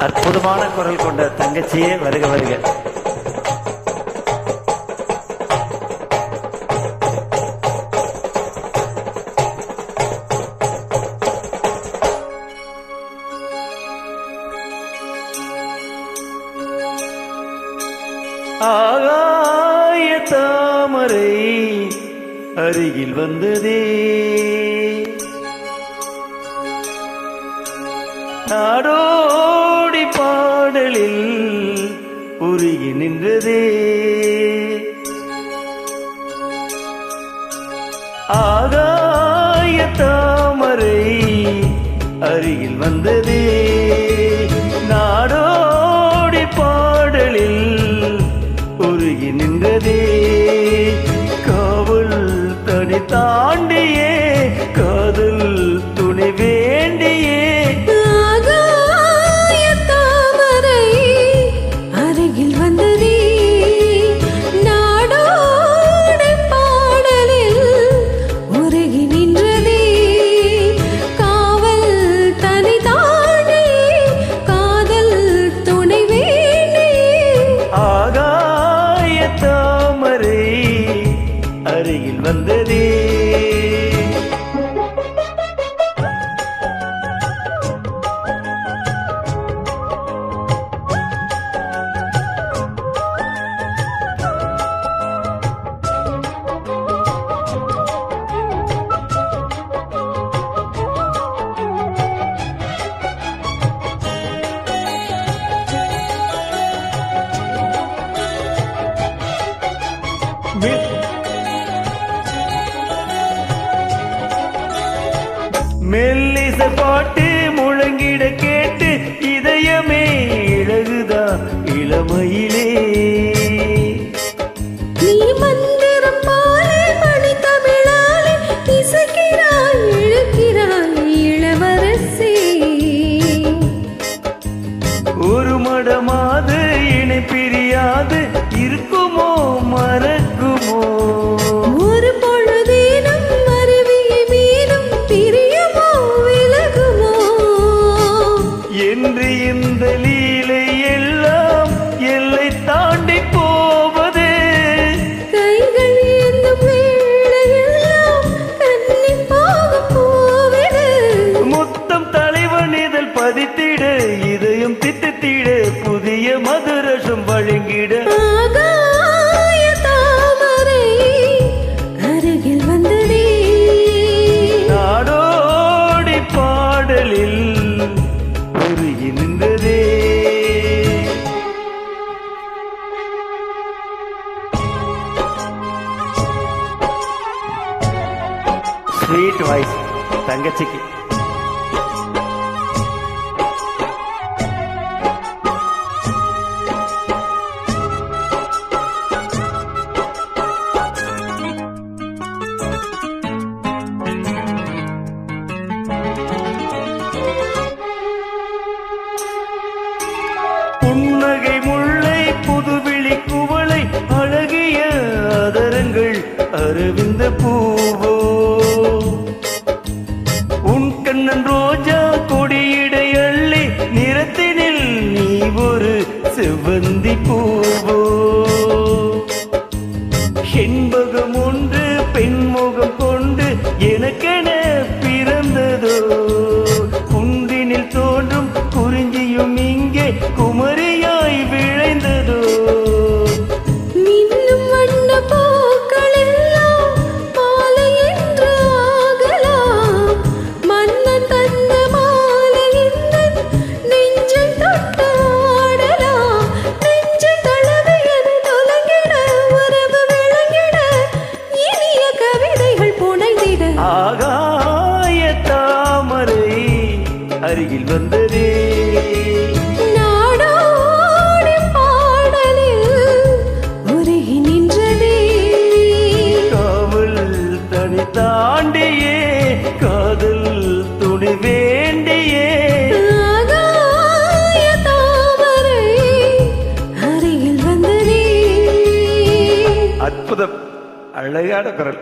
அற்புதமான குரல் கொண்ட தங்கச்சியே வருக வருக. ஆகாய தாமரை அருகில் வந்ததே, நாடோடி பாடலில் உருகி நின்றதே. ஆகாய தாமரை அருகில் வந்ததே, நாடோடி பாடலில் உருகி நின்றதே. காவல் தனி தாண்டியே காதல் துணை வேண்டியே. ஆகாய தாமரை அருகில் வந்ததே, நாடோடி பாடலில் உருகி நின்றதே. காவல் தனி தாண்டியே காதல் துணை வேண்டியே. ஆகாய தாமரை அருகில் வந்ததே. மெல்லிச பாட்டு முழங்கிட கேட்டு இதயமே இழகுதா இளமையிலே. நீ மந்திரம் போலே மணி தமிழாலே இசைக்கிறாய் இழுக்கிறாய் இளவரசி. ஒரு மடமாது இணை பிரியாது இருக்குமோ மறக்குமோ. ஒரு பொழுதேனும் அருவியை மீதும் பிரியுமோ விலகுமோ. என்று இந்த லீலை எல்லாம் எல்லை தாண்டி போவது. கைகள் ஏந்தும் வேளையெல்லாம் கன்னிப்பாக போவது. முத்தம் தலைவன் இதழ் பதித்திட இதயம் தித்தித்திட புதிய மதுரசம் வழங்கிட. ஆகாய தாமரை அருகில் வந்ததே, நாடோடி பாடலில் உருகி நின்றதே. ஸ்வீட் வாய்ஸ் தங்கச்சிக்கு. புன்னகை முல்லை புதுவிழி குவளை அழகிய அதரங்கள் அரவிந்த பூவோ. உன் கண்ணன் ரோஜா கொடியிடை அள்ளி நிறத்தினில் நீ ஒரு செவ்வந்தி பூவோ. செண்பகம் ஒன்று பெண்முகம் கொண்டு எனக்கென பிறந்ததோ. குன்றினில் தோன்றும் குறிஞ்சியும் இங்கே குமரியாய் விளைந்ததோ. மின்னும் வண்ண பூக்கள் எல்லாம் மாலை என்று ஆகலாம். மன்னன் தந்த மாலை இன்னன் நெஞ்சம் தொட்டு ஆடலாம். நெஞ்சு தழுவியது தொலைங்கிட உறவு விளங்கிட இனிய கவிதைகள் புனைந்திட. ஆகாய தாமரை அருகில் வந்ததே, நாடோடி பாடலில் உருகி நின்றதே. காவல் தனி தாண்டியே காதல் துணை வேண்டியே. ஆகாய தாமரை அருகில் வந்ததே. அற்புதம், அழகான குரல்.